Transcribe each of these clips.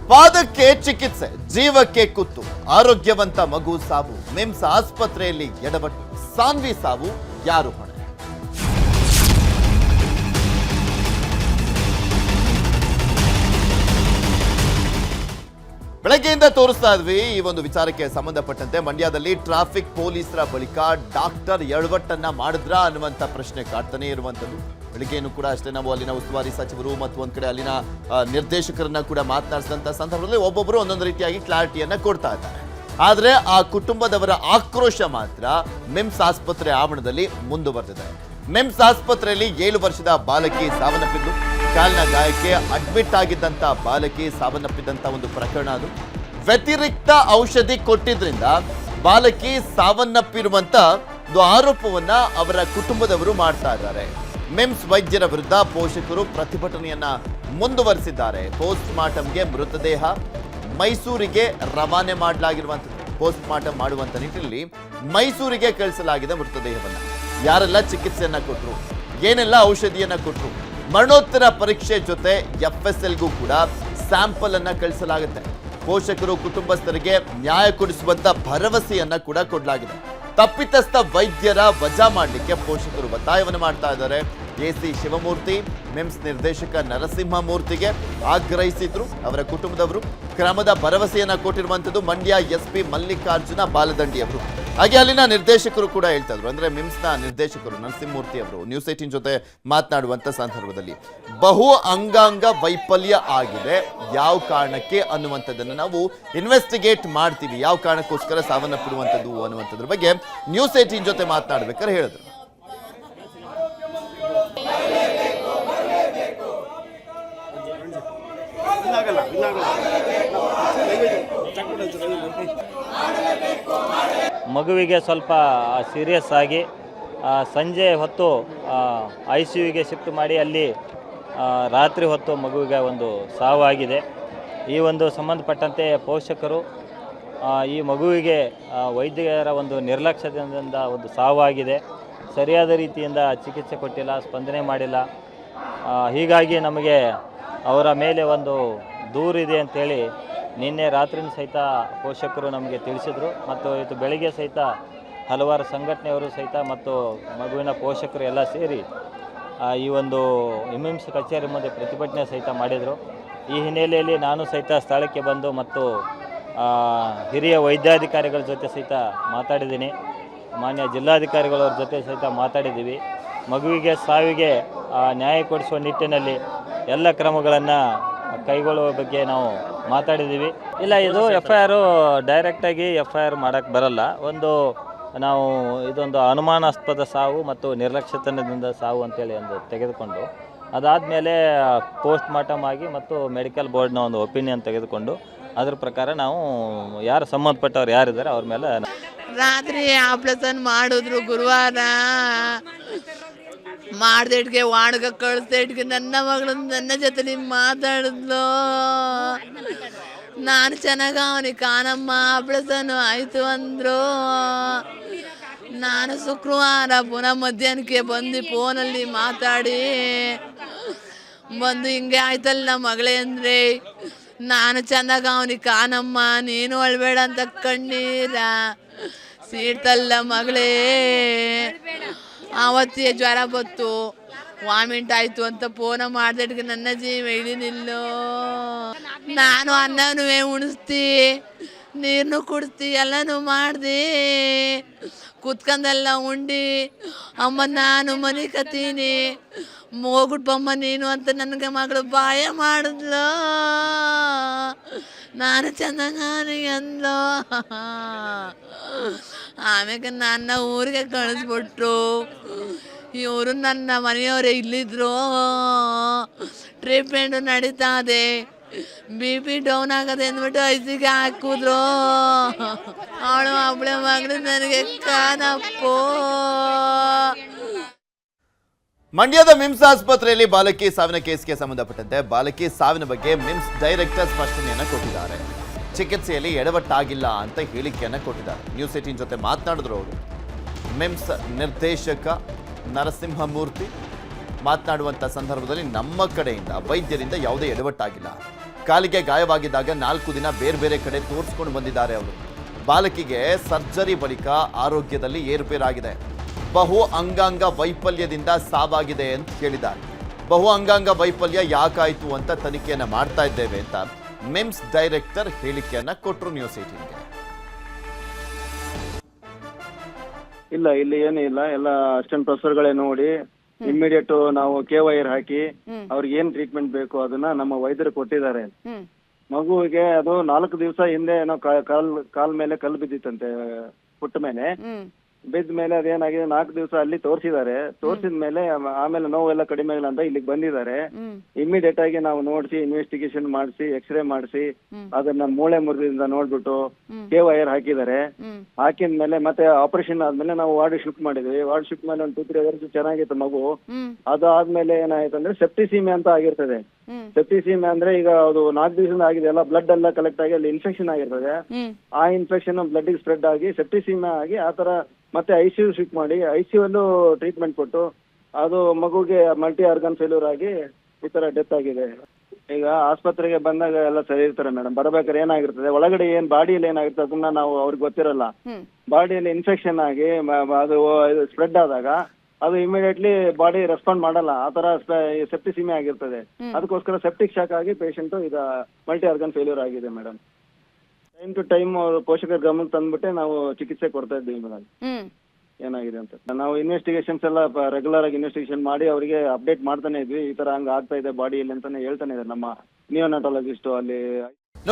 ಪಾದಕ್ಕೆ ಚಿಕಿತ್ಸೆ, ಜೀವಕ್ಕೆ ಕುತ್ತು, ಆರೋಗ್ಯವಂತ ಮಗು ಸಾವು, ಮಿಮ್ಸ್ ಆಸ್ಪತ್ರೆಯಲ್ಲಿ ಎಡವಟ್ಟು, ಸಾನ್ವಿ ಸಾವು ಯಾರು ಹೊಣೆ? ಬೆಳಗ್ಗೆಯಿಂದ ತೋರಿಸ್ತಾ ಇದ್ವಿ ಈ ಒಂದು ವಿಚಾರಕ್ಕೆ ಸಂಬಂಧಪಟ್ಟಂತೆ ಮಂಡ್ಯದಲ್ಲಿ ಟ್ರಾಫಿಕ್ ಪೊಲೀಸರ ಬಳಿಕ ಡಾಕ್ಟರ್ ಎಡವಟ್ಟನ್ನ ಮಾಡಿದ್ರ ಅನ್ನುವಂಥ ಪ್ರಶ್ನೆ ಕಾಡ್ತಾನೆ ಇರುವಂಥದ್ದು. ಬೆಳಗ್ಗೆಯನ್ನು ಕೂಡ ಅಷ್ಟೇ ನಾವು ಅಲ್ಲಿನ ಉಸ್ತುವಾರಿ ಸಚಿವರು ಮತ್ತು ಒಂದ್ ಕಡೆ ಅಲ್ಲಿನ ನಿರ್ದೇಶಕರನ್ನ ಕೂಡ ಮಾತನಾಡಿಸಿದಂಥ ಸಂದರ್ಭದಲ್ಲಿ ಒಬ್ಬೊಬ್ಬರು ಒಂದೊಂದು ರೀತಿಯಾಗಿ ಕ್ಲಾರಿಟಿಯನ್ನ ಕೊಡ್ತಾ ಇದ್ದಾರೆ. ಆದ್ರೆ ಆ ಕುಟುಂಬದವರ ಆಕ್ರೋಶ ಮಾತ್ರ ಮಿಮ್ಸ್ ಆಸ್ಪತ್ರೆ ಆವರಣದಲ್ಲಿ ಮುಂದುವರೆದಿದೆ. ಮಿಮ್ಸ್ ಆಸ್ಪತ್ರೆಯಲ್ಲಿ 7 ವರ್ಷದ ಬಾಲಕಿ ಸಾವನ್ನಪ್ಪಿದ್ದು, ಕಾಲಿನ ಗಾಯಕ್ಕೆ ಅಡ್ಮಿಟ್ ಆಗಿದ್ದಂತ ಬಾಲಕಿ ಸಾವನ್ನಪ್ಪಿದಂತ ಒಂದು ಪ್ರಕರಣ. ಅದು ವ್ಯತಿರಿಕ್ತ ಔಷಧಿ ಕೊಟ್ಟಿದ್ರಿಂದ ಬಾಲಕಿ ಸಾವನ್ನಪ್ಪಿರುವಂತ ಒಂದು ಆರೋಪವನ್ನ ಅವರ ಕುಟುಂಬದವರು ಮಾಡ್ತಾ ಇದ್ದಾರೆ. ಮಿಮ್ಸ್ ವೈದ್ಯರ ವಿರುದ್ಧ ಪೋಷಕರು ಪ್ರತಿಭಟನೆಯನ್ನ ಮುಂದುವರಿಸಿದ್ದಾರೆ. ಪೋಸ್ಟ್ ಮಾರ್ಟಂಗೆ ಮೃತದೇಹ ಮೈಸೂರಿಗೆ ರವಾನೆ ಮಾಡಲಾಗಿರುವಂಥದ್ದು. ಪೋಸ್ಟ್ ಮಾರ್ಟಂ ಮಾಡುವಂತ ನಿಟ್ಟಿನಲ್ಲಿ ಮೈಸೂರಿಗೆ ಕಳಿಸಲಾಗಿದೆ ಮೃತದೇಹವನ್ನ. ಯಾರೆಲ್ಲ ಚಿಕಿತ್ಸೆಯನ್ನ ಕೊಟ್ಟರು, ಏನೆಲ್ಲ ಔಷಧಿಯನ್ನ ಕೊಟ್ಟರು, ಮರಣೋತ್ತರ ಪರೀಕ್ಷೆ ಜೊತೆ FSLಗೂ ಕೂಡ ಸ್ಯಾಂಪಲ್ ಅನ್ನ ಕಳಿಸಲಾಗುತ್ತೆ. ಪೋಷಕರು ಕುಟುಂಬಸ್ಥರಿಗೆ ನ್ಯಾಯ ಕೊಡಿಸುವಂತ ಭರವಸೆಯನ್ನ ಕೂಡ ಕೊಡಲಾಗಿದೆ. ತಪ್ಪಿತಸ್ಥ ವೈದ್ಯರ ವಜಾ ಮಾಡಲಿಕ್ಕೆ ಪೋಷಕರು ಒತ್ತಾಯವನ್ನು ಮಾಡ್ತಾ ಇದ್ದಾರೆ. AC ಶಿವಮೂರ್ತಿ ಮಿಮ್ಸ್ ನಿರ್ದೇಶಕ ನರಸಿಂಹಮೂರ್ತಿಗೆ ಆಗ್ರಹಿಸಿದ್ರು ಅವರ ಕುಟುಂಬದವರು. ಕ್ರಮದ ಭರವಸೆಯನ್ನ ಕೊಟ್ಟಿರುವಂತದ್ದು ಮಂಡ್ಯ SP ಮಲ್ಲಿಕಾರ್ಜುನ ಬಾಲದಂಡಿ ಅವರು. ಹಾಗೆ ಅಲ್ಲಿನ ನಿರ್ದೇಶಕರು ಕೂಡ ಹೇಳ್ತಾ ಇದ್ರು. ಅಂದ್ರೆ ಮಿಮ್ಸ್ನ ನಿರ್ದೇಶಕರು ನರಸಿಂಹಮೂರ್ತಿ ಅವರು ನ್ಯೂಸ್ 18 ಜೊತೆ ಮಾತನಾಡುವಂತ ಸಂದರ್ಭದಲ್ಲಿ ಬಹು ಅಂಗಾಂಗ ವೈಫಲ್ಯ ಆಗಿದೆ, ಯಾವ ಕಾರಣಕ್ಕೆ ಅನ್ನುವಂಥದ್ದನ್ನು ನಾವು ಇನ್ವೆಸ್ಟಿಗೇಟ್ ಮಾಡ್ತೀವಿ, ಯಾವ ಕಾರಣಕ್ಕೋಸ್ಕರ ಸಾವನ್ನಪ್ಪಿರುವಂಥದ್ದು ಅನ್ನುವಂಥದ್ರ ಬಗ್ಗೆ ನ್ಯೂಸ್ 18 ಜೊತೆ ಮಾತನಾಡ್ಬೇಕಾದ್ರೆ ಹೇಳಿದ್ರು. ಮಗುವಿಗೆ ಸ್ವಲ್ಪ ಸೀರಿಯಸ್ ಆಗಿ ಸಂಜೆ ಹೊತ್ತು ICUಗೆ ಶಿಫ್ಟ್ ಮಾಡಿ ಅಲ್ಲಿ ರಾತ್ರಿ ಹೊತ್ತು ಮಗುವಿಗೆ ಒಂದು ಸಾವಾಗಿದೆ. ಈ ಒಂದು ಸಂಬಂಧಪಟ್ಟಂತೆ ಪೋಷಕರು ಈ ಮಗುವಿಗೆ ವೈದ್ಯರ ಒಂದು ನಿರ್ಲಕ್ಷ್ಯದಿಂದ ಒಂದು ಸಾವಾಗಿದೆ, ಸರಿಯಾದ ರೀತಿಯಿಂದ ಚಿಕಿತ್ಸೆ ಕೊಟ್ಟಿಲ್ಲ, ಸ್ಪಂದನೆ ಮಾಡಿಲ್ಲ. ಹೀಗಾಗಿ ನಮಗೆ ಅವರ ಮೇಲೆ ಒಂದು ದೂರಿದೆ ಅಂಥೇಳಿ ನಿನ್ನೆ ರಾತ್ರಿನ ಸಹಿತ ಪೋಷಕರು ನಮಗೆ ತಿಳಿಸಿದರು. ಮತ್ತು ಇವತ್ತು ಬೆಳಿಗ್ಗೆ ಸಹಿತ ಹಲವಾರು ಸಂಘಟನೆಯವರು ಸಹಿತ ಮತ್ತು ಮಗುವಿನ ಪೋಷಕರು ಎಲ್ಲ ಸೇರಿ ಈ ಒಂದು ಮಿಮ್ಸ್ ಕಚೇರಿ ಮುಂದೆ ಪ್ರತಿಭಟನೆ ಸಹಿತ ಮಾಡಿದರು. ಈ ಹಿನ್ನೆಲೆಯಲ್ಲಿ ನಾನು ಸಹಿತ ಸ್ಥಳಕ್ಕೆ ಬಂದು ಮತ್ತು ಹಿರಿಯ ವೈದ್ಯಾಧಿಕಾರಿಗಳ ಜೊತೆ ಸಹಿತ ಮಾತಾಡಿದ್ದೀನಿ, ಮಾನ್ಯ ಜಿಲ್ಲಾಧಿಕಾರಿಗಳವ್ರ ಜೊತೆ ಸಹಿತ ಮಾತಾಡಿದ್ದೀವಿ. ಮಗುವಿಗೆ ಸಾವಿಗೆ ನ್ಯಾಯ ಕೊಡಿಸುವ ನಿಟ್ಟಿನಲ್ಲಿ ಎಲ್ಲ ಕ್ರಮಗಳನ್ನು ಕೈಗೊಳ್ಳುವ ಬಗ್ಗೆ ನಾವು ಮಾತಾಡಿದ್ದೀವಿ. ಇಲ್ಲ, ಇದು FIR ಡೈರೆಕ್ಟಾಗಿ FIR ಮಾಡೋಕ್ಕೆ ಬರಲ್ಲ. ನಾವು ಇದೊಂದು ಅನುಮಾನಾಸ್ಪದ ಸಾವು ಮತ್ತು ನಿರ್ಲಕ್ಷ್ಯತನದಿಂದ ಸಾವು ಅಂತೇಳಿ ಒಂದು ತೆಗೆದುಕೊಂಡು ಅದಾದಮೇಲೆ ಪೋಸ್ಟ್ ಮಾರ್ಟಮ್ ಆಗಿ ಮತ್ತು ಮೆಡಿಕಲ್ ಬೋರ್ಡ್ನ ಒಂದು ಒಪಿನಿಯನ್ ತೆಗೆದುಕೊಂಡು ಅದ್ರ ಪ್ರಕಾರ ನಾವು ಯಾರು ಸಂಬಂಧಪಟ್ಟವ್ರು ಯಾರಿದ್ದಾರೆ ಅವ್ರ ಮೇಲೆ ರಾತ್ರಿ ಆಪ್ರೇಷನ್ ಮಾಡಿದ್ರು. ಗುರುವಾರ ಮಾಡ್ದೇಟ್ಗೆ ವಾಡ್ಗ ಕಳಿಸ್ದೇಟ್ಗೆ ನನ್ನ ಮಗಳು ನನ್ನ ಜೊತೆ ಮಾತಾಡಿದ್ಲು. ನಾನು ಚೆನ್ನಾಗ ಅವನಿಗೆ ಕಾನಮ್ಮ ಆಪ್ರೇಷನ್ ಆಯಿತು ಅಂದರು. ನಾನು ಶುಕ್ರವಾರ ಪುನಃ ಮಧ್ಯಾಹ್ನಕ್ಕೆ ಬಂದು ಫೋನಲ್ಲಿ ಮಾತಾಡಿ ಬಂದು ಹಿಂಗೆ ಆಯ್ತಲ್ಲ ನಮ್ಮ ಮಗಳೇ ಅಂದರೆ, ನಾನು ಚೆಂದಾಗ ಅವನಿಗೆ ಕಾನಮ್ಮ ನೀನು ಅಳ್ಬೇಡ ಅಂತ ಕಣ್ಣೀರ ಸೀಡ್ತಲ್ಲ ಮಗಳೇ. ಆವತ್ತಿಗೆ ಜ್ವರ ಬತ್ತು, ವಾಮಿಂಟ್ ಆಯಿತು ಅಂತ ಫೋನ ಮಾಡಿದೆಟ್ಗೆ ನನ್ನ ಜೀವ ಇಳಿನಿಲ್ಲೋ. ನಾನು ಅನ್ನನೂ ಉಣಿಸ್ತಿ, ನೀರನ್ನು ಕುಡಿಸ್ತಿ, ಎಲ್ಲನೂ ಮಾಡ್ದೆ, ಕುತ್ಕೊಂಡೆಲ್ಲ ಉಂಡು ಅಮ್ಮ ನಾನು ಮನೆ ಕತ್ತೀನಿ ಹೋಗ್ಬಿಟ್ಬಮ್ಮ ನೀನು ಅಂತ ನನಗೆ ಮಗಳು ಬಾಯ ಮಾಡಿದ್ಲು. ನಾನು ಚೆನ್ನಾಗಿ ಅಂದ್ಲು. ಆಮೇಲೆ ನನ್ನ ಊರಿಗೆ ಕಳಿಸ್ಬಿಟ್ರು. ಇವರು ನನ್ನ ಮನೆಯವರೇ ಇಲ್ಲಿದ್ರು. ಟ್ರೀಟ್ಮೆಂಟು ನಡೀತಾ ಇದೆ, BP ಡೌನ್ ಆಗದೆ ಅಂದ್ಬಿಟ್ಟು ICUಗೆ ಹಾಕಿದ್ರು. ಅವಳು ಒಬ್ಬಳೆ ಮಗಳು ನನಗೆ ಕಾನಪ್ಪೋ. ಮಂಡ್ಯದ ಮಿಮ್ಸ್ ಆಸ್ಪತ್ರೆಯಲ್ಲಿ ಬಾಲಕಿ ಸಾವಿನ ಕೇಸ್ಗೆ ಸಂಬಂಧಪಟ್ಟಂತೆ ಬಾಲಕಿ ಸಾವಿನ ಬಗ್ಗೆ ಮಿಮ್ಸ್ ಡೈರೆಕ್ಟರ್ ಸ್ಪಷ್ಟನೆಯನ್ನ ಕೊಟ್ಟಿದ್ದಾರೆ. ಚಿಕಿತ್ಸೆಯಲ್ಲಿ ಎಡವಟ್ಟಾಗಿಲ್ಲ ಅಂತ ಹೇಳಿಕೆಯನ್ನ ಕೊಟ್ಟಿದ್ದಾರೆ. ನ್ಯೂಸ್ 18 ಜೊತೆ ಮಾತನಾಡಿದ್ರು ಅವರು. ಮಿಮ್ಸ್ ನಿರ್ದೇಶಕ ನರಸಿಂಹಮೂರ್ತಿ ಮಾತನಾಡುವಂಥ ಸಂದರ್ಭದಲ್ಲಿ ನಮ್ಮ ಕಡೆಯಿಂದ ವೈದ್ಯರಿಂದ ಯಾವುದೇ ಎಡವಟ್ಟಾಗಿಲ್ಲ, ಕಾಲಿಗೆ ಗಾಯವಾಗಿದ್ದಾಗ 4 ದಿನ ಬೇರೆ ಬೇರೆ ಕಡೆ ತೋರಿಸ್ಕೊಂಡು ಬಂದಿದ್ದಾರೆ ಅವರು. ಬಾಲಕಿಗೆ ಸರ್ಜರಿ ಬಳಿಕ ಆರೋಗ್ಯದಲ್ಲಿ ಏರುಪೇರಾಗಿದೆ. ಬಹು ಅಂಗಾಂಗ ವೈಫಲ್ಯದಿಂದ ಸಾವಾಗಿದೆ ಅಂತ ಹೇಳಿದ್ದಾರೆ. ಬಹು ಅಂಗಾಂಗ ವೈಫಲ್ಯ ಯಾಕಾಯಿತು ಅಂತ ತನಿಖೆಯನ್ನ ಮಾಡ್ತಾ ಇದ್ದೇವೆ ಅಂತ ಮಿಮ್ಸ್ ಡೈರೆಕ್ಟರ್ ಹೇಳಿಕೆಯನ್ನ ಕೊಟ್ಟರು ನ್ಯೂಸ್ 18ಗೆ. ಇಲ್ಲ, ಇಲ್ಲಿ ಏನೂ ಇಲ್ಲ, ಎಲ್ಲ ಅಸಿಸ್ಟೆಂಟ್ ಪ್ರೊಫೆಸರ್ಗಳೇ ನೋಡಿ ಇಮ್ಮಿಡಿಯೇಟ್ ನಾವು KYR ಹಾಕಿ ಅವ್ರಿಗೆ ಏನ್ ಟ್ರೀಟ್ಮೆಂಟ್ ಬೇಕು ಅದನ್ನ ನಮ್ಮ ವೈದ್ಯರು ಕೊಟ್ಟಿದ್ದಾರೆ. ಮಗುವಿಗೆ ಅದು 4 ದಿವಸ ಹಿಂದೆ ಏನೋ ಕಾಲ್ ಮೇಲೆ ಕಲ್ಲು ಬಿದ್ದಿತ್ತಂತೆ, ಪುಟ್ಟ ಮೇಲೆ ಬಿದ್ದ ಮೇಲೆ ಅದೇನಾಗಿದೆ 4 ದಿವಸ ಅಲ್ಲಿ ತೋರಿಸಿದ್ದಾರೆ. ತೋರಿಸಿದ ಮೇಲೆ ಆಮೇಲೆ ನೋವೆಲ್ಲ ಕಡಿಮೆ ಆಗಿಲ್ಲ ಅಂತ ಇಲ್ಲಿಗೆ ಬಂದಿದ್ದಾರೆ. ಇಮಿಡಿಯೇಟ್ ಆಗಿ ನಾವು ನೋಡಿಸಿ ಇನ್ವೆಸ್ಟಿಗೇಷನ್ ಮಾಡಿಸಿ ಎಕ್ಸ್ರೇ ಮಾಡಿಸಿ ಅದನ್ನ ಮೂಳೆ ಮುರಿದಿಂದ ನೋಡ್ಬಿಟ್ಟು KYR ಹಾಕಿದ್ದಾರೆ. ಹಾಕಿದ ಮೇಲೆ ಮತ್ತೆ ಆಪರೇಷನ್ ಆದ್ಮೇಲೆ ನಾವು ವಾರ್ಡ್ ಶಿಫ್ಟ್ ಮಾಡಿದ್ವಿ. ವಾರ್ಡ್ ಶಿಫ್ಟ್ ಮೇಲೆ ಒಂದು 2-3 ಅವರ್ಸ್ ಚೆನ್ನಾಗಿತ್ತು ಮಗು. ಅದು ಆದ್ಮೇಲೆ ಏನಾಯ್ತು ಅಂದ್ರೆ ಸೆಪ್ಟಿಸೀಮಿಯಾ ಅಂತ ಆಗಿರ್ತದೆ. ಸೆಪ್ಟಿಸೀಮಿಯಾ ಅಂದ್ರೆ ಈಗ ಅದು 4 ದಿವಸದಿಂದ ಆಗಿದೆ ಅಲ್ಲ, ಬ್ಲಡ್ ಎಲ್ಲ ಕಲೆಕ್ಟ್ ಆಗಿ ಅಲ್ಲಿ ಇನ್ಫೆಕ್ಷನ್ ಆಗಿರ್ತದೆ. ಆ ಇನ್ಫೆಕ್ಷನ್ ಬ್ಲಡ್ ಸ್ಪ್ರೆಡ್ ಆಗಿ ಸೆಪ್ಟಿಸೀಮಿಯಾ ಆಗಿ ಆತರ ಮತ್ತೆ ICU ಶಿಫ್ಟ್ ಮಾಡಿ ICU ಅಲ್ಲೂ ಟ್ರೀಟ್ಮೆಂಟ್ ಕೊಟ್ಟು ಅದು ಮಗುಗೆ ಮಲ್ಟಿ ಆರ್ಗನ್ ಫೇಲ್ಯೂರ್ ಆಗಿ ಈ ತರ ಡೆತ್ ಆಗಿದೆ. ಈಗ ಆಸ್ಪತ್ರೆಗೆ ಬಂದಾಗ ಎಲ್ಲ ಸರಿ ಇರ್ತಾರೆ ಮೇಡಮ್, ಬರ್ಬೇಕಾದ್ರೆ ಏನಾಗಿರ್ತದೆ ಒಳಗಡೆ ಏನ್ ಬಾಡಿಯಲ್ಲಿ ಏನಾಗಿರ್ತದೆ ಅದನ್ನ ನಾವು ಅವ್ರಿಗೆ ಗೊತ್ತಿರಲ್ಲ. ಬಾಡಿಯಲ್ಲಿ ಇನ್ಫೆಕ್ಷನ್ ಆಗಿ ಅದು ಸ್ಪ್ರೆಡ್ ಆದಾಗ ಅದು ಇಮಿಡಿಯೇಟ್ಲಿ ಬಾಡಿ ರೆಸ್ಪಾಂಡ್ ಮಾಡಲ್ಲ, ಆತರ ಸೆಪ್ಟಿಸಿಮಿಯಾ ಆಗಿರ್ತದೆ. ಅದಕ್ಕೋಸ್ಕರ ಸೆಪ್ಟಿಕ್ ಶಾಕ್ ಆಗಿ ಪೇಷಂಟ್ ಈಗ ಮಲ್ಟಿ ಆರ್ಗನ್ ಫೇಲ್ಯೂರ್ ಆಗಿದೆ ಮೇಡಮ್. ಟೈಮ್ ಟು ಟೈಮ್ ಪೋಷಕರ ಗಮನಕ್ಕೆ ತಂದ್ಬಿಟ್ಟೆ ನಾವು ಚಿಕಿತ್ಸೆ ಕೊಡ್ತಾ ಇದ್ದೀವಿ ಮೇಡಮ್ ಏನಾಗಿದೆ ಅಂತ. ನಾವು ಇನ್ವೆಸ್ಟಿಗೇಷನ್ಸ್ ಎಲ್ಲ ರೆಗ್ಯುಲರ್ ಆಗಿ ಇನ್ವೆಸ್ಟಿಗೇಷನ್ ಮಾಡಿ ಅವರಿಗೆ ಅಪ್ಡೇಟ್ ಮಾಡ್ತಾನೆ ಇದ್ವಿ. ಈ ತರ ಹಂಗ ಆಗ್ತಾ ಇದೆ ಬಾಡಿಯಲ್ಲಿ ಅಂತಾನೆ ಹೇಳ್ತಾನೆ ಇದ್ದಾರೆ ನಮ್ಮ ನಿಯೋನಾಟಾಲಜಿಸ್ಟ್ ಅಲ್ಲಿ.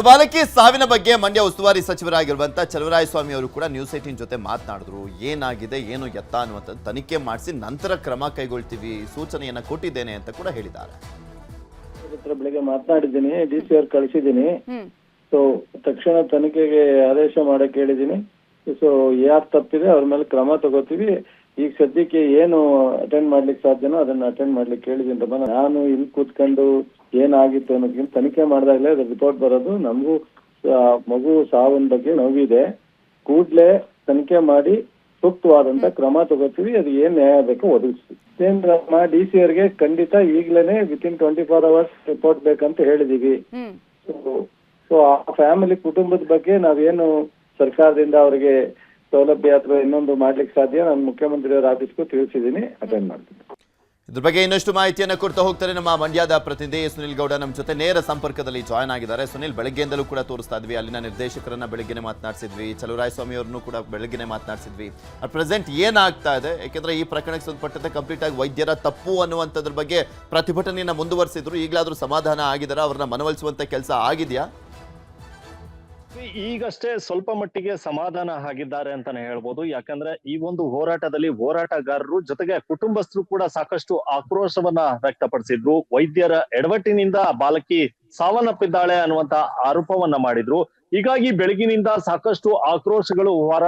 ಬಾಲಕಿ ಸಾವಿನ ಬಗ್ಗೆ ಮಂಡ್ಯ ಉಸ್ತುವಾರಿ ಸಚಿವರಾಗಿರುವಂತ ಚಲುವರಾಯಸ್ವಾಮಿ ಅವರು ಕೂಡ ನ್ಯೂಸ್ 18 ಜೊತೆ ಮಾತನಾಡಿದ್ರು. ಏನಾಗಿದೆ ಏನು ಎತ್ತ ಅನ್ನುವಂಥ ತನಿಖೆ ಮಾಡಿಸಿ ನಂತರ ಕ್ರಮ ಕೈಗೊಳ್ತೀವಿ, ಸೂಚನೆಯನ್ನ ಕೊಟ್ಟಿದ್ದೇನೆ ಅಂತ ಕೂಡ ಹೇಳಿದ್ದಾರೆ. ಬೆಳಿಗ್ಗೆ ಮಾತನಾಡಿದ್ದೀನಿ, DCR ಕಳಿಸಿದ್ದೀನಿ. ಸೊ ತಕ್ಷಣ ತನಿಖೆಗೆ ಆದೇಶ ಮಾಡಕ್ ಹೇಳಿದ್ದೀನಿ. ಸೊ ಯಾರು ತಪ್ಪಿದೆ ಅವ್ರ ಮೇಲೆ ಕ್ರಮ ತಗೋತೀವಿ. ಈಗ ಸದ್ಯಕ್ಕೆ ಏನು ಅಟೆಂಡ್ ಮಾಡ್ಲಿಕ್ಕೆ ಸಾಧ್ಯನೋ ಅದನ್ನ ಅಟೆಂಡ್ ಮಾಡ್ಲಿಕ್ಕೆ ಹೇಳಿದ್ದೀನಿ. ನಾನು ಇಲ್ಲಿ ಕೂತ್ಕೊಂಡು ಏನಾಗಿತ್ತು ಅನ್ನೋದಕ್ಕಿಂತ ತನಿಖೆ ಮಾಡಿದಾಗಲೇ ಅದ್ರ ರಿಪೋರ್ಟ್ ಬರೋದು. ನಮಗೂ ಮಗು ಸಾವಿನ ಬಗ್ಗೆ ನೋವಿದೆ. ಕೂಡ್ಲೇ ತನಿಖೆ ಮಾಡಿ ಸೂಕ್ತವಾದಂತ ಕ್ರಮ ತಗೋತೀವಿ. ಅದು ಏನ್ ನ್ಯಾಯ ಬೇಕೋ ಒದಗಿಸ್ತೀವಿ. ನಮ್ಮ DCRಗೆ ಖಂಡಿತ ಈಗ್ಲೇನೆ ವಿತಿನ್ 24 hours ರಿಪೋರ್ಟ್ ಬೇಕಂತ ಹೇಳಿದೀವಿ. ಸೊ ಆ ಫ್ಯಾಮಿಲಿ ಕುಟುಂಬದ ಬಗ್ಗೆ ನಾವೇನು ಸರ್ಕಾರದಿಂದ ಅವರಿಗೆ ಸೌಲಭ್ಯ ಅಥವಾ ಇನ್ನೊಂದು ಮಾಡ್ಲಿಕ್ಕೆ ಸಾಧ್ಯ ನಾನು ಮುಖ್ಯಮಂತ್ರಿಯವರ ಆಫೀಸ್ಗೂ ತಿಳಿಸಿದ್ದೀನಿ, ಅಟೆಂಡ್ ಮಾಡ್ತೀನಿ. ಇದ್ರ ಬಗ್ಗೆ ಇನ್ನಷ್ಟು ಮಾಹಿತಿಯನ್ನು ಕೊಡ್ತಾ ಹೋಗ್ತಾರೆ ನಮ್ಮ ಮಂಡ್ಯದ ಪ್ರತಿನಿಧಿ ಸುನಿಲ್ ಗೌಡ ನಮ್ಮ ಜೊತೆ ನೇರ ಸಂಪರ್ಕದಲ್ಲಿ ಜಾಯ್ನ್ ಆಗಿದ್ದಾರೆ. ಸುನಿಲ್, ಬೆಳಗ್ಗೆಯಿಂದಲೂ ಕೂಡ ತೋರಿಸ್ತಾ ಇದ್ವಿ, ಅಲ್ಲಿನ ನಿರ್ದೇಶಕರನ್ನ ಬೆಳಗ್ಗೆನೆ ಮಾತನಾಡಿಸಿದ್ವಿ, ಚಲುವರಾಯಸ್ವಾಮಿ ಅವ್ರನ್ನೂ ಕೂಡ ಬೆಳಗ್ಗೆನೆ ಮಾತನಾಡಿಸಿದ್ವಿ. ಅಟ್ ಪ್ರೆಸೆಂಟ್ ಏನಾಗ್ತಾ ಇದೆ, ಯಾಕೆಂದ್ರೆ ಈ ಪ್ರಕರಣಕ್ಕೆ ಸಂಬಂಧಪಟ್ಟಂತೆ ಕಂಪ್ಲೀಟ್ ಆಗಿ ವೈದ್ಯರ ತಪ್ಪು ಅನ್ನುವಂಥದ್ರ ಬಗ್ಗೆ ಪ್ರತಿಭಟನೆಯನ್ನ ಮುಂದುವರಿಸಿದ್ರು. ಈಗಲಾದ್ರೂ ಸಮಾಧಾನ ಆಗಿದಾರ, ಅವ್ರನ್ನ ಮನವೊಲಿಸುವಂತ ಕೆಲಸ ಆಗಿದೆಯಾ? ಈಗಷ್ಟೇ ಸ್ವಲ್ಪ ಮಟ್ಟಿಗೆ ಸಮಾಧಾನ ಆಗಿದ್ದಾರೆ ಅಂತಾನೆ ಹೇಳ್ಬೋದು. ಯಾಕಂದ್ರೆ ಈ ಒಂದು ಹೋರಾಟದಲ್ಲಿ ಹೋರಾಟಗಾರರು ಜೊತೆಗೆ ಕುಟುಂಬಸ್ಥರು ಕೂಡ ಸಾಕಷ್ಟು ಆಕ್ರೋಶವನ್ನ ವ್ಯಕ್ತಪಡಿಸಿದ್ರು. ವೈದ್ಯರ ಎಡವಟ್ಟಿನಿಂದ ಬಾಲಕಿ ಸಾವನ್ನಪ್ಪಿದ್ದಾಳೆ ಅನ್ನುವಂತ ಆರೋಪವನ್ನ ಮಾಡಿದ್ರು. ಹೀಗಾಗಿ ಬೆಳಗಿನಿಂದ ಸಾಕಷ್ಟು ಆಕ್ರೋಶಗಳು ಹೊರ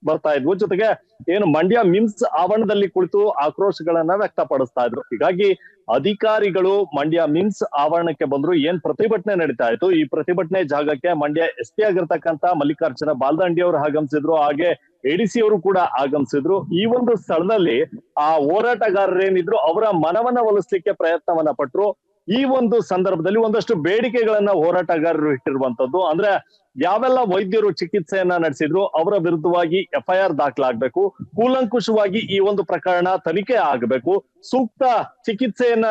ಬರ್ತಾ ಇದ್ವು. ಜೊತೆಗೆ ಏನು ಮಂಡ್ಯ ಮಿಮ್ಸ್ ಆವರಣದಲ್ಲಿ ಕುಳಿತು ಆಕ್ರೋಶಗಳನ್ನ ವ್ಯಕ್ತಪಡಿಸ್ತಾ ಇದ್ರು. ಹೀಗಾಗಿ ಅಧಿಕಾರಿಗಳು ಮಂಡ್ಯ ಮಿಮ್ಸ್ ಆವರಣಕ್ಕೆ ಬಂದ್ರು. ಏನ್ ಪ್ರತಿಭಟನೆ ನಡೀತಾ ಇತ್ತು, ಈ ಪ್ರತಿಭಟನೆ ಜಾಗಕ್ಕೆ ಮಂಡ್ಯ SP ಆಗಿರ್ತಕ್ಕಂತ ಮಲ್ಲಿಕಾರ್ಜುನ ಬಾಲ್ದಂಡಿ ಅವರು ಆಗಮಿಸಿದ್ರು. ಹಾಗೆ ADC ಅವರು ಕೂಡ ಆಗಮಿಸಿದ್ರು. ಈ ಒಂದು ಸ್ಥಳದಲ್ಲಿ ಆ ಹೋರಾಟಗಾರರೇನಿದ್ರು ಅವರ ಮನವನ್ನ ಒಲಿಸ್ಲಿಕ್ಕೆ ಪ್ರಯತ್ನವನ್ನ ಪಟ್ರು. ಈ ಒಂದು ಸಂದರ್ಭದಲ್ಲಿ ಒಂದಷ್ಟು ಬೇಡಿಕೆಗಳನ್ನ ಹೋರಾಟಗಾರರು ಇಟ್ಟಿರುವಂತದ್ದು. ಅಂದ್ರೆ ಯಾವೆಲ್ಲ ವೈದ್ಯರು ಚಿಕಿತ್ಸೆಯನ್ನ ನಡೆಸಿದ್ರು ಅವರ ವಿರುದ್ಧವಾಗಿ FIR ದಾಖಲಾಗಬೇಕು, ಕೂಲಂಕುಷವಾಗಿ ಈ ಒಂದು ಪ್ರಕರಣ ತನಿಖೆ ಆಗಬೇಕು, ಸೂಕ್ತ ಚಿಕಿತ್ಸೆಯನ್ನ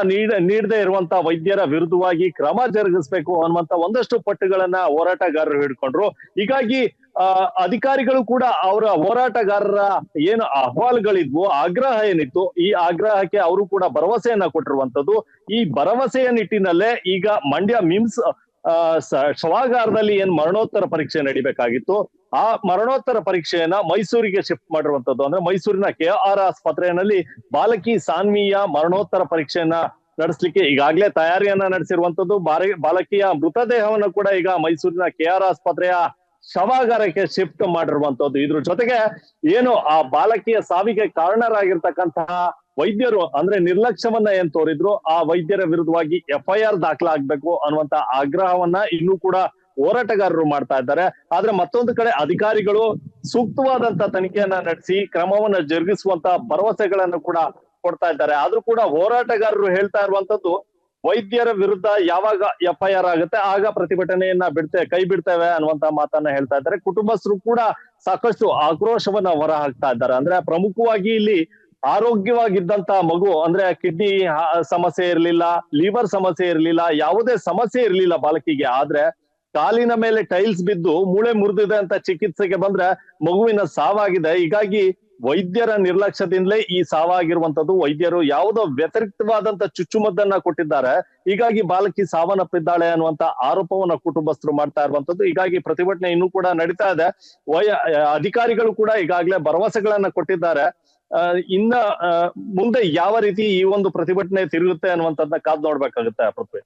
ನೀಡದೇ ಇರುವಂತ ವೈದ್ಯರ ವಿರುದ್ಧವಾಗಿ ಕ್ರಮ ಜರುಗಿಸಬೇಕು ಅನ್ನುವಂತ ಒಂದಷ್ಟು ಪಟ್ಟುಗಳನ್ನ ಹೋರಾಟಗಾರರು ಹಿಡ್ಕೊಂಡ್ರು. ಹೀಗಾಗಿ ಅಧಿಕಾರಿಗಳು ಕೂಡ ಅವರ ಹೋರಾಟಗಾರರ ಏನು ಅಹವಾಲುಗಳಿದ್ವು, ಆಗ್ರಹ ಏನಿತ್ತು, ಈ ಆಗ್ರಹಕ್ಕೆ ಅವರು ಕೂಡ ಭರವಸೆಯನ್ನ ಕೊಟ್ಟಿರುವಂತದ್ದು. ಈ ಭರವಸೆಯ ನಿಟ್ಟಿನಲ್ಲೇ ಈಗ ಮಂಡ್ಯ ಮಿಮ್ಸ್ ಶವಾಗಾರದಲ್ಲಿ ಏನ್ ಮರಣೋತ್ತರ ಪರೀಕ್ಷೆ ನಡಿಬೇಕಾಗಿತ್ತು, ಆ ಮರಣೋತ್ತರ ಪರೀಕ್ಷೆಯನ್ನ ಮೈಸೂರಿಗೆ ಶಿಫ್ಟ್ ಮಾಡಿರುವಂತದ್ದು. ಅಂದ್ರೆ ಮೈಸೂರಿನ KR ಆಸ್ಪತ್ರೆಯಲ್ಲಿ ಬಾಲಕಿ ಸಾನ್ವಿಯ ಮರಣೋತ್ತರ ಪರೀಕ್ಷೆಯನ್ನ ನಡೆಸಲಿಕ್ಕೆ ಈಗಾಗಲೇ ತಯಾರಿಯನ್ನ ನಡೆಸಿರುವಂತದ್ದು. ಬಾಲಕಿಯ ಮೃತದೇಹವನ್ನು ಕೂಡ ಈಗ ಮೈಸೂರಿನ KR ಆಸ್ಪತ್ರೆಯ ಶವಾಗಾರಕ್ಕೆ ಶಿಫ್ಟ್ ಮಾಡಿರುವಂತದ್ದು. ಇದ್ರ ಜೊತೆಗೆ ಏನು ಆ ಬಾಲಕಿಯ ಸಾವಿಗೆ ಕಾರಣರಾಗಿರ್ತಕ್ಕಂತಹ ವೈದ್ಯರು ಅಂದ್ರೆ ನಿರ್ಲಕ್ಷ್ಯವನ್ನ ಏನ್ ತೋರಿದ್ರು, ಆ ವೈದ್ಯರ ವಿರುದ್ಧವಾಗಿ FIR ದಾಖಲಾಗಬೇಕು ಅನ್ನುವಂತ ಆಗ್ರಹವನ್ನ ಇನ್ನೂ ಕೂಡ ಹೋರಾಟಗಾರರು ಮಾಡ್ತಾ ಇದ್ದಾರೆ. ಆದ್ರೆ ಮತ್ತೊಂದು ಕಡೆ ಅಧಿಕಾರಿಗಳು ಸೂಕ್ತವಾದಂತ ತನಿಖೆಯನ್ನ ನಡೆಸಿ ಕ್ರಮವನ್ನ ಜರುಗಿಸುವಂತ ಭರವಸೆಗಳನ್ನು ಕೂಡ ಕೊಡ್ತಾ ಇದ್ದಾರೆ. ಆದ್ರೂ ಕೂಡ ಹೋರಾಟಗಾರರು ಹೇಳ್ತಾ ಇರುವಂತದ್ದು ವೈದ್ಯರ ವಿರುದ್ಧ ಯಾವಾಗ FIR ಆಗುತ್ತೆ ಆಗ ಪ್ರತಿಭಟನೆಯನ್ನ ಕೈ ಬಿಡ್ತೇವೆ ಅನ್ನುವಂತ ಮಾತನ್ನ ಹೇಳ್ತಾ ಇದ್ದಾರೆ. ಕುಟುಂಬಸ್ಥರು ಕೂಡ ಸಾಕಷ್ಟು ಆಕ್ರೋಶವನ್ನ ಹೊರ ಹಾಕ್ತಾ ಇದ್ದಾರೆ. ಅಂದ್ರೆ ಪ್ರಮುಖವಾಗಿ ಇಲ್ಲಿ ಆರೋಗ್ಯವಾಗಿದ್ದಂತ ಮಗು, ಅಂದ್ರೆ ಕಿಡ್ನಿ ಸಮಸ್ಯೆ ಇರ್ಲಿಲ್ಲ, ಲಿವರ್ ಸಮಸ್ಯೆ ಇರ್ಲಿಲ್ಲ, ಯಾವುದೇ ಸಮಸ್ಯೆ ಇರ್ಲಿಲ್ಲ ಬಾಲಕಿಗೆ. ಆದ್ರೆ ಕಾಲಿನ ಮೇಲೆ ಟೈಲ್ಸ್ ಬಿದ್ದು ಮೂಳೆ ಮುರಿದಿದೆ ಅಂತ ಚಿಕಿತ್ಸೆಗೆ ಬಂದ್ರೆ ಮಗುವಿನ ಸಾವಾಗಿದೆ. ಹೀಗಾಗಿ ವೈದ್ಯರ ನಿರ್ಲಕ್ಷ್ಯದಿಂದಲೇ ಈ ಸಾವಾಗಿರುವಂತದ್ದು. ವೈದ್ಯರು ಯಾವುದೋ ವ್ಯತಿರಿಕ್ತವಾದಂತ ಚುಚ್ಚುಮದ್ದನ್ನ ಕೊಟ್ಟಿದ್ದಾರೆ, ಹೀಗಾಗಿ ಬಾಲಕಿ ಸಾವನ್ನಪ್ಪಿದ್ದಾಳೆ ಅನ್ನುವಂತ ಆರೋಪವನ್ನ ಕುಟುಂಬಸ್ಥರು ಮಾಡ್ತಾ ಇರುವಂತದ್ದು. ಹೀಗಾಗಿ ಪ್ರತಿಭಟನೆ ಇನ್ನೂ ಕೂಡ ನಡೀತಾ ಇದೆ. ಅಧಿಕಾರಿಗಳು ಕೂಡ ಈಗಾಗಲೇ ಭರವಸೆಗಳನ್ನ ಕೊಟ್ಟಿದ್ದಾರೆ. ಇನ್ನ ಮುಂದೆ ಯಾವ ರೀತಿ ಈ ಒಂದು ಪ್ರತಿಭಟನೆ ತಿರುಗುತ್ತೆ ಅನ್ನುವಂಥದ್ದನ್ನ ಕಾದ್ ನೋಡ್ಬೇಕಾಗುತ್ತೆ ಪೃಥ್ವಿ.